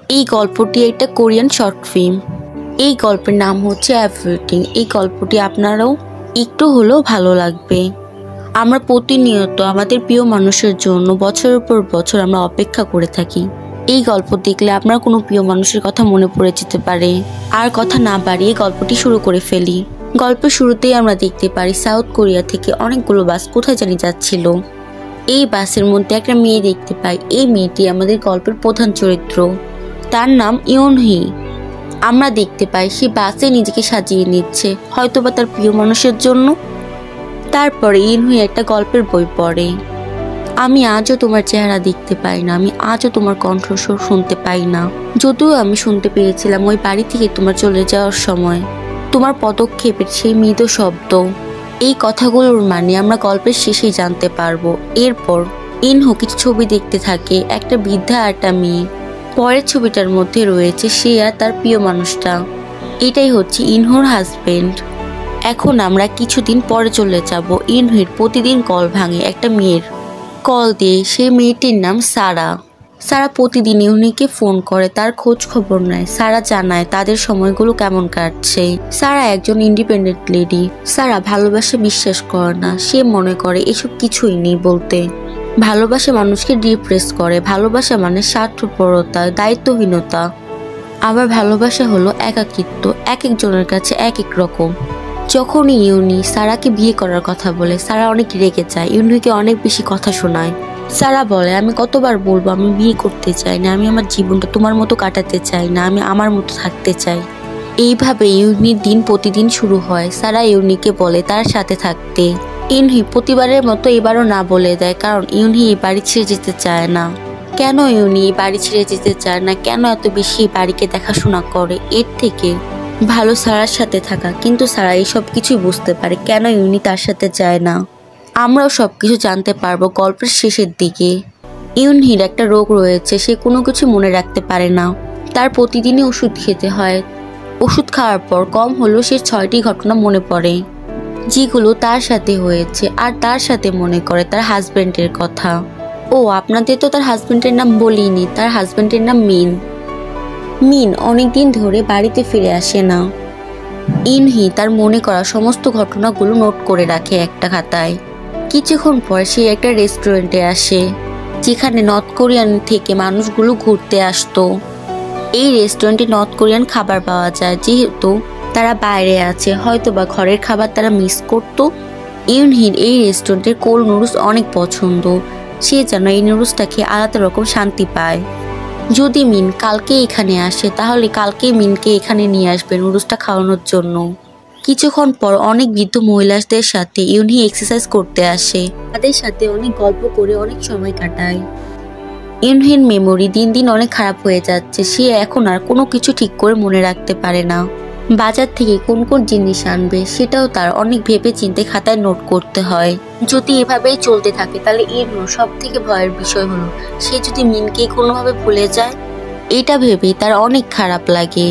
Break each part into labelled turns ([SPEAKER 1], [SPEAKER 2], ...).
[SPEAKER 1] এই গল্পটি একটা কোরিয়ান শর্ট ফিল্ম। এই গল্পের নাম হচ্ছে এভরিথিং। এই গল্পটি আপনারাও একটু হলেও ভালো লাগবে। আমরা প্রতিনিয়ত আমাদের প্রিয় মানুষের জন্য বছরের পর বছর আমরা অপেক্ষা করে থাকি। এই গল্প দেখলে আপনার কোনো প্রিয় মানুষের কথা মনে পড়ে যেতে পারে। আর কথা না বাড়িয়ে গল্পটি শুরু করে ফেলি। গল্পের শুরুতেই আমরা দেখতে পারি সাউথ কোরিয়া থেকে অনেকগুলো বাস কোথায় জানি যাচ্ছিল। এই বাসের মধ্যে একটা মেয়ে দেখতে পাই। এই মেয়েটি আমাদের গল্পের প্রধান চরিত্র, তার নাম ইউনহি। আমরা দেখতে পাই সে বাসে নিজেকে সাজিয়ে নিচ্ছে, হয়তোবা তার প্রিয় মানুষের জন্য। তারপরে ইউনহি একটা গল্পের বই পড়ে। আমি আজও তোমার চেহারা দেখতে পাই না, আমি আজও তোমার কণ্ঠস্বর শুনতে পাই না। যদিও আমি শুনতে পেয়েছিলাম ওই বাড়ি থেকে তোমার চলে যাওয়ার সময় তোমার পদক্ষেপের সেই মৃদু শব্দ। এই কথাগুলোর মানে আমরা গল্পের শেষেই জানতে পারবো। এরপর ইনহো কিছু ছবি দেখতে থাকে, একটা বৃদ্ধা আর একটা মেয়ে। পরের ছবিটার মধ্যে রয়েছে সে আর তার প্রিয় মানুষটা। এটাই হচ্ছে ইনহোর হাজবেন্ড। এখন আমরা কিছুদিন পরে চলে যাব। ইনহির প্রতিদিন কল ভাঙে একটা মেয়ের। কল দিয়ে সেই মেয়েটির নাম সারা। সারা প্রতিদিন ইউনিকে ফোন করে, তার খোঁজ খবর নেয়। সারা জানায় তাদের সময়গুলো কেমন কাটছে। সারা একজন ইন্ডিপেন্ডেন্ট লেডি। সারা ভালোবাসা বিশ্বাস করে না, সে মনে করে এসব কিছুই নেই বলতে। ভালোবাসা মানুষকে ডিপ্রেস করে। ভালোবাসা মানে স্বার্থপরতা, দায়িত্বহীনতা। আবার ভালোবাসা হলো একাকিত্ব, এক একজনের কাছে এক এক রকম। যখনই ইউনি সারাকে বিয়ে করার কথা বলে, সারা অনেক রেগে যায়, ইউনিকে অনেক বেশি কথা শোনায়। সারা বলে, আমি কতবার বলবো আমি বিয়ে করতে চাই না, আমি আমার জীবনটা তোমার মতো কাটাতে চাই না, আমি আমার মতো থাকতে চাই। এইভাবে ইউনির দিন প্রতিদিন শুরু হয়। সারা ইউনিকে বলে তার সাথে থাকতে। ইউনি প্রতিবারের মতো এবারও না বলে দেয়, কারণ ইউনি এই বাড়ি ছেড়ে যেতে চায় না। কেন ইউনি এই বাড়ি ছেড়ে যেতে চায় না, কেন এত বেশি এই বাড়িকে দেখাশোনা করে, এর থেকে ভালো সারার সাথে থাকা। কিন্তু সারা এইসব কিছুই বুঝতে পারে কেন ইউনি তার সাথে যায় না। আমরাও সবকিছু জানতে পারবো গল্পের শেষের দিকে। ইউনহির একটা রোগ রয়েছে, সে কোনো কিছু মনে রাখতে পারে না। তার প্রতিদিনই ওষুধ খেতে হয়। ওষুধ খাওয়ার পর কম হলেও সে 6টি ঘটনা মনে পড়ে, যেগুলো তার সাথে হয়েছে। আর তার সাথে মনে করে তার হাজবেন্ডের কথা। ও আপনাদের তো তার হাজবেন্ডের নাম বলিনি, তার হাজবেন্ডের নাম মিন। মিন অনেকদিন ধরে বাড়িতে ফিরে আসে না। ইনহি তার মনে করা সমস্ত ঘটনাগুলো নোট করে রাখে একটা খাতায়। কিছুক্ষণ পর সে একটা রেস্টুরেন্টে আসে, যেখানে নর্থ কোরিয়ান থেকে মানুষগুলো ঘুরতে আসতো। এই রেস্টুরেন্টে নর্থ কোরিয়ান খাবার পাওয়া যায়, যেহেতু তারা বাইরে আছে, হয়তোবা ঘরের খাবার তারা মিস করতো। ইউনহির এই রেস্টুরেন্টের কোল নুডলস অনেক পছন্দ। সে যেন এই নুডলসটা খেয়ে আলাদা রকম শান্তি পায়। যদি মিন কালকে এখানে আসে, তাহলে কালকে মিনকে এখানে নিয়ে আসবে নুডলসটা খাওয়ানোর জন্য। কিছুক্ষণ পর অনেক বৃদ্ধ মহিলাদের সাথে ইউনি এক্সারসাইজ করতে আসে। তাদের সাথে অনেক গল্প করে অনেক সময় কাটায়। ইউনহির মেমোরি দিন দিন অনেক খারাপ হয়ে যাচ্ছে। সে এখন আর কোনো কিছু ঠিক করে মনে রাখতে পারে না। বাজার থেকে কোন কোন জিনিস আনবে সেটাও তার অনেক ভেবে চিন্তে খাতায় নোট করতে হয়। যদি এভাবেই চলতে থাকে তাহলে ইউনোর সব থেকে ভয়ের বিষয় হলো সে যদি মিনকে কোনোভাবে ভুলে যায়। এটা ভেবেই তার অনেক খারাপ লাগে।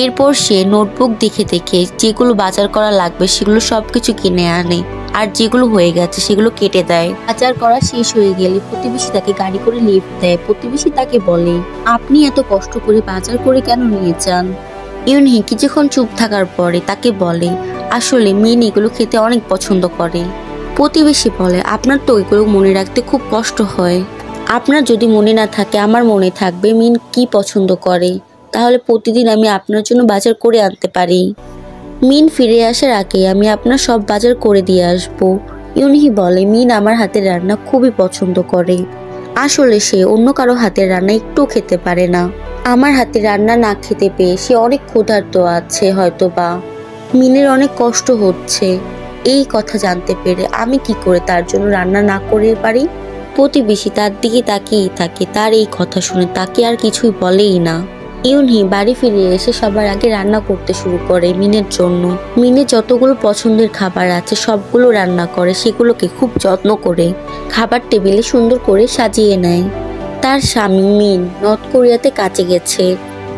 [SPEAKER 1] এরপর সে নোটবুক দেখে দেখে যেগুলো বাজার করা লাগবে সেগুলো সবকিছু কিনে আনে, আর যেগুলো হয়ে গেছে সেগুলো কেটে দেয়। বাজার করা শেষ হয়ে গেলে প্রতিবেশী তাকে গাড়ি করে লিফট দেয়। প্রতিবেশী তাকে বলে, আপনি এত কষ্ট করে বাজার করে কেন নিয়ে যান? ইউনহি কিছুক্ষণ চুপ থাকার পরে তাকে বলে, আসলে মিন এগুলো খেতে অনেক পছন্দ করে। প্রতিবেশী বলে, আপনার তো এগুলো মনে রাখতে খুব কষ্ট হয়। আপনার যদি মনে না থাকে, আমার মনে থাকবে মিন কি পছন্দ করে। তাহলে প্রতিদিন আমি আপনার জন্য বাজার করে আনতে পারি। মিন ফিরে আসার আগে আমি আপনার সব বাজার করে দিয়ে আসব। ইউনহি বলে, মিন আমার হাতের রান্না খুবই পছন্দ করে। আসলে সে অন্য কারো হাতের রান্না একটু খেতে পারে না। আমার হাতে রান্না না খেতে পেয়ে সে অনেক ক্ষুধার্ত আছে হয়তোবা। মিনের অনেক কষ্ট হচ্ছে। এই কথা জানতে পেরে আমি কি করে তার জন্য রান্না না করে পারি? প্রতিবেশী তার দিকে তাকিয়েই থাকে। তার এই কথা শুনে তাকে আর কিছুই বলেই না। ইউনহি বাড়ি ফিরে এসে সবার আগে রান্না করতে শুরু করে মিনের জন্য। মিনের যতগুলো পছন্দের খাবার আছে সবগুলো রান্না করে, সেগুলোকে খুব যত্ন করে খাবার টেবিলে সুন্দর করে সাজিয়ে নেয়। তার স্বামী মিন নর্থ কোরিয়াতে কাজে গেছে।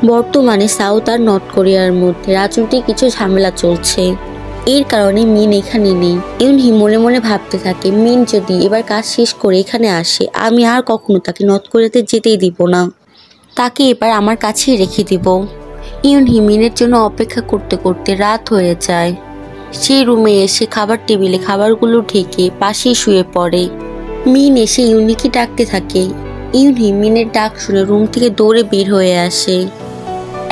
[SPEAKER 1] বর্তমানে সাউথ আর নর্থ কোরিয়ার মধ্যে রাজনৈতিক কিছু ঝামেলা চলছে। এর কারণে মিন এখানে নেই। ইউনহি মনে মনে ভাবতে থাকে, মিন যদি এবার কাজ শেষ করে এখানে আসে, আমি আর কখনো তাকে নর্থ কোরিয়াতে যেতেই দিব না। তাকে এবার আমার কাছেই রেখে দিব। ইউনহি মিনের জন্য অপেক্ষা করতে করতে রাত হয়ে যায়। সেই রুমে এসে খাবার টেবিলে খাবারগুলো ঢেকে পাশেই শুয়ে পড়ে। মিন এসে ইউনহিকে ডাকতে থাকে। ইউনহি মিনের ডাক শুনে রুম থেকে দৌড়ে বের হয়ে আসে।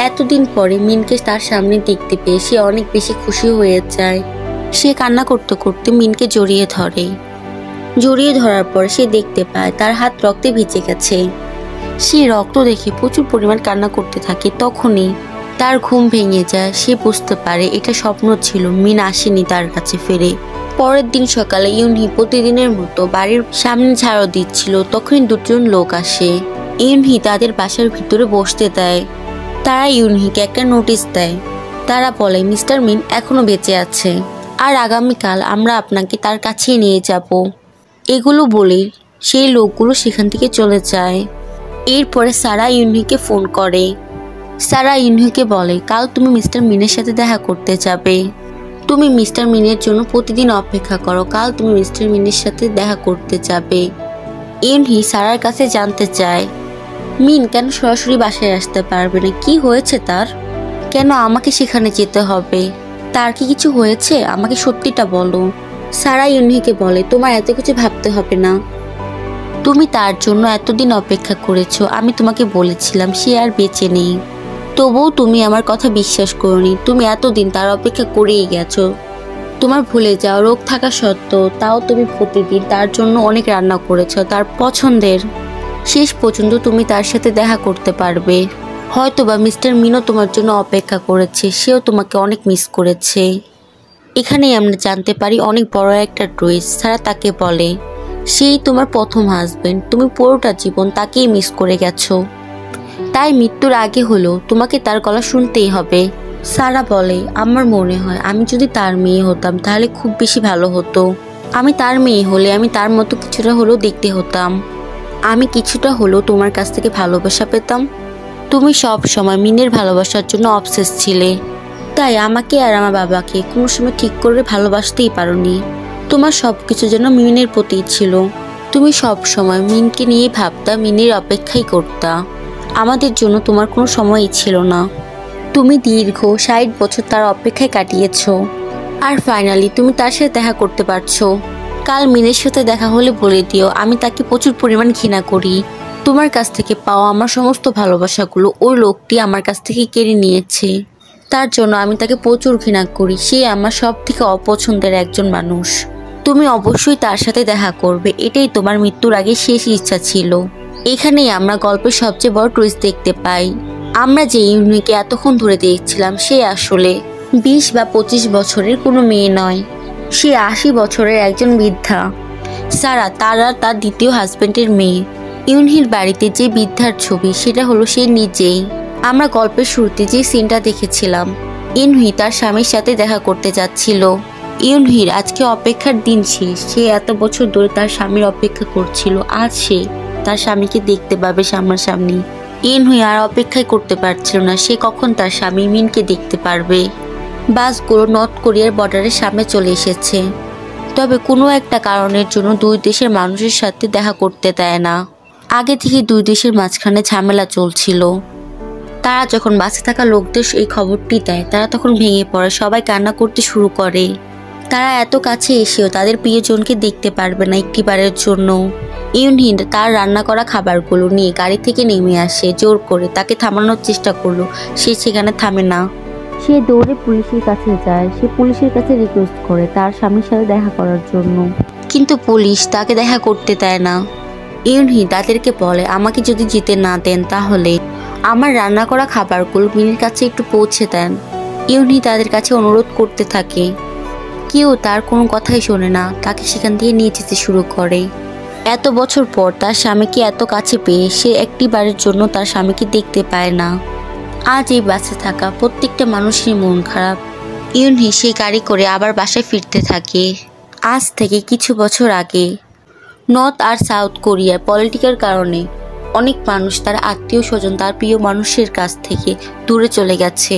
[SPEAKER 1] এতদিন পরে মিনকে তার সামনে দেখতে পেয়ে সে অনেক বেশি খুশি হয়ে যায়। সে কান্না করতে করতে মিনকে জড়িয়ে ধরে। জড়িয়ে ধরার পর সে দেখতে পায় তার হাত রক্তে ভিজে গেছে। সে রক্ত দেখে প্রচুর পরিমাণ কান্না করতে থাকে। তখনই তার ঘুম ভেঙে যায়। সে বুঝতে পারে এটা স্বপ্ন ছিল, মিন আসেনি তার কাছে ফিরে। পরের দিন সকালে ইউনহি প্রতিদিনের মতো বাড়ির সামনে ঝাড়ু দিচ্ছিল। তখনই দুজন লোক আসে। ইউনহি তাদের বাসার ভিতরে বসতে দেয়। তারা ইউনহিকে একটা নোটিশ দেয়। তারা বলে মিস্টার মিন এখনো বেঁচে আছে, আর আগামীকাল আমরা আপনাকে তার কাছেই নিয়ে যাব। এগুলো বলে সেই লোকগুলো সেখান থেকে চলে যায়। এরপরে সারা ইউনহিকে ফোন করে। সারা ইউনহিকে বলে কাল তুমি মিস্টার মিনের সাথে দেখা করতে যাবে। তুমি মিস্টার মিনের জন্য প্রতিদিন অপেক্ষা করো, কাল তুমি মিস্টার মিনের সাথে দেখা করতে যাবে। ইউনহি সারার কাছে জানতে চায় মিন কেন সরাসরি বাসায় আসতে পারবে না, কি হয়েছে তার, কেন আমাকে সেখানে যেতে হবে, তার কি কিছু হয়েছে, আমাকে সত্যিটা বলো। সারা ইউনহিকে বলে তোমার এত কিছু ভাবতে হবে না, তুমি তার জন্য এতদিন অপেক্ষা করেছো। আমি তোমাকে বলেছিলাম সে আর বেঁচে নেই, তবুও তুমি আমার কথা বিশ্বাস করোনি। তুমি এতদিন তার অপেক্ষা করেই গেছো। তোমার ভুলে যাও রোগ থাকা সত্ত্বেও তাও তুমি প্রতিদিন তার জন্য অনেক রান্না করেছো, তার পছন্দের। শেষ পর্যন্ত তুমি তার সাথে দেখা করতে পারবে। হয়তোবা মিস্টার মিনও তোমার জন্য অপেক্ষা করেছে, সেও তোমাকে অনেক মিস করেছে। এখানেই আমরা জানতে পারি অনেক বড় একটা টুইস্ট। সারা তাকে বলে সেই তোমার প্রথম হাজবেন্ড, তুমি পুরোটা জীবন তাকেই মিস করে গেছো, তাই মৃত্যুর আগে হলেও তোমাকে তার গলা শুনতেই হবে। সারা বলে আমার মনে হয় আমি যদি তার মেয়ে হতাম তাহলে খুব বেশি ভালো হতো। আমি তার মেয়ে হলে আমি তার মতো কিছুটা হলেও দেখতে হতাম, আমি কিছুটা হলেও তোমার কাছ থেকে ভালোবাসা পেতাম। তুমি সব সময় মিনের ভালোবাসার জন্য অবসেস ছিলে, তাই আমাকে আর আমার বাবাকে কোনো সময় ঠিক করে ভালোবাসতেই পারোনি। তোমার সব কিছু যেন মিনের প্রতিই ছিল। তুমি সব সময় মিনকে নিয়ে ভাবতা, মিনের অপেক্ষাই করতা। আমাদের জন্য তোমার কোনো সময়ই ছিল না। তুমি দীর্ঘ 60 বছর তার অপেক্ষায় কাটিয়েছ, আর ফাইনালি তুমি তার সাথে দেখা করতে পারছো। কাল মিনের সাথে দেখা হলে বলে দিও আমি তাকে প্রচুর পরিমাণ ঘৃণা করি। তোমার কাছ থেকে পাওয়া আমার সমস্ত ভালোবাসাগুলো ওই লোকটি আমার কাছ থেকে কেড়ে নিয়েছে, তার জন্য আমি তাকে প্রচুর ঘৃণা করি। সে আমার সব থেকে অপছন্দের একজন মানুষ। তুমি অবশ্যই তার সাথে দেখা করবে, এটাই তোমার মৃত্যুর আগে শেষ ইচ্ছা ছিল। এখানেই আমরা গল্পের সবচেয়ে বড় টুইস্ট দেখতে পাই। আমরা যে ইউনিকে এতক্ষণ ধরে দেখছিলাম সে আসলে 20 বা 25 বছরের কোনো মেয়ে নয়, সে 80 বছরের একজন বৃদ্ধা। সারা তার আর তার দ্বিতীয় হাজবেন্ডের মেয়ে। ইউনহির বাড়িতে যে বৃদ্ধার ছবি সেটা হলো সে নিজেই। আমরা গল্পের শুরুতে যে সিনটা দেখেছিলাম, ইউনহি তার স্বামীর সাথে দেখা করতে যাচ্ছিল। ইউনহির আজকে অপেক্ষার দিন শেষ। সে এত বছর ধরে তার স্বামীর অপেক্ষা করছিল, আজ সে তার স্বামীকে দেখতে পাবে সামনাসামনি। ইউনহি আর অপেক্ষাই করতে পারছিল না, সে কখন তার স্বামী মিনকে দেখতে পারবে। বাসগুলো নর্থ কোরিয়ার বর্ডারের সামনে চলে এসেছে, তবে কোনো একটা কারণের জন্য দুই দেশের মানুষের সাথে দেখা করতে দেয় না। আগে থেকে দুই দেশের মাঝখানে ঝামেলা চলছিল। তারা যখন বাসে থাকা লোকদের এই খবরটি দেয় তারা তখন ভেঙে পড়ে, সবাই কান্না করতে শুরু করে। তারা এত কাছে এসেও তাদের প্রিয়জনকে দেখতে পারবে না একটিবারের জন্য। ইউনহি তার রান্না করা খাবারগুলো নিয়ে গাড়ি থেকে নেমে আসে। জোর করে তাকে থামানোর চেষ্টা করলো, সে সেখানে থামে না। সে দৌড়ে পুলিশের কাছে যায়। সে পুলিশের কাছে রিকোয়েস্ট করে তার স্বামীর সাথে দেখা করার জন্য, কিন্তু পুলিশ তাকে দেখা করতে দেয় না। ইউনহি তাদেরকে বলে আমাকে যদি যেতে না দেন তাহলে আমার রান্না করা খাবারগুলো মিনের কাছে একটু পৌঁছে দেন। ইউনহি তাদের কাছে অনুরোধ করতে থাকে, কেউ তার কোনো কথাই শোনে না, তাকে সেখান থেকে নিয়ে যেতে শুরু করে। এত বছর পর তার স্বামীকে এত কাছে পেয়ে সে একটিবারের জন্য তার স্বামীকে দেখতে পায় না। আজ এই বাসে থাকা প্রত্যেকটা মানুষেরই মন খারাপ। ইউনহি সেই গাড়ি করে আবার বাসায় ফিরতে থাকে। আজ থেকে কিছু বছর আগে নর্থ আর সাউথ কোরিয়ার পলিটিক্যাল কারণে অনেক মানুষ তার আত্মীয় স্বজন তার প্রিয় মানুষের কাছ থেকে দূরে চলে গেছে।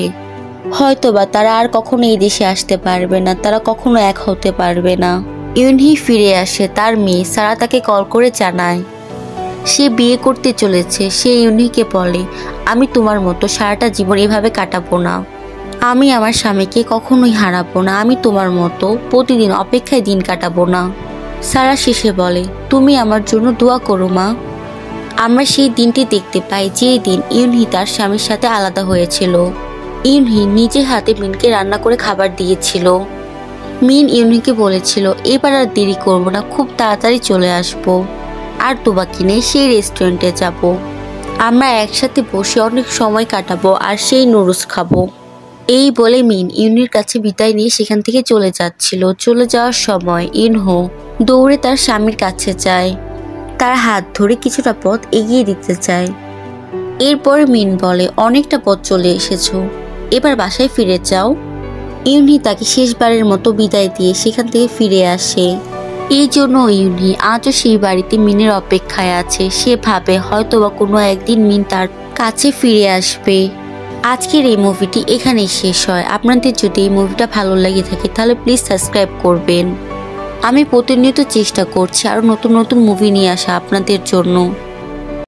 [SPEAKER 1] হয়তোবা তারা আর কখনো এই দেশে আসতে পারবে না, তারা কখনো এক হতে পারবে না। ইউনহি ফিরে আসে। তার মেয়ে সারা তাকে কল করে জানায় সে বিয়ে করতে চলেছে। সে ইউনিকে বলে, আমি তোমার মতো সারাটা জীবন এভাবে কাটাবো না। আমি আমার স্বামীকে কখনোই হারাবো না। আমি তোমার মতো প্রতিদিন অপেক্ষায় দিন কাটাবো না। সারা শেষে বলে, তুমি আমার জন্য দোয়া করো মা। আমরা সেই দিনটি দেখতে পাই যে দিন ইউনহি তার স্বামীর সাথে আলাদা হয়েছিল। ইউনহি নিজের হাতে মিনকে রান্না করে খাবার দিয়েছিল। মিন ইউনহিকে বলেছিল, এবার আর দেরি করবো না, খুব তাড়াতাড়ি চলে আসবো, আর তোবা কিনে সেই রেস্টুরেন্টে যাব। আমরা একসাথে বসে অনেক সময় কাটাবো আর সেই নুডলস খাবো। এই বলে মিন ইউনহির কাছে বিদায় নিয়ে সেখান থেকে চলে যাচ্ছিল। চলে যাওয়ার সময় ইউনহো দৌড়ে তার স্বামীর কাছে যায়, তার হাত ধরে কিছুটা পথ এগিয়ে দিতে চায়। এরপর মিন বলে, অনেকটা পথ চলে এসেছো, এবার বাসায় ফিরে যাও। ইউনহি তাকে শেষবারের মতো বিদায় দিয়ে সেখান থেকে ফিরে আসে। এই জন্য ইউনহি আজও সেই বাড়িতে মিনের অপেক্ষায় আছে। সে ভাবে হয়তোবা কোনো একদিন মিন তার কাছে ফিরে আসবে। আজকের এই মুভিটি এখানেই শেষ হয়। আপনাদের যদি এই মুভিটা ভালো লেগে থাকে তাহলে প্লিজ সাবস্ক্রাইব করবেন। আমি প্রতিনিয়ত চেষ্টা করছি আরও নতুন নতুন মুভি নিয়ে আসা আপনাদের জন্য।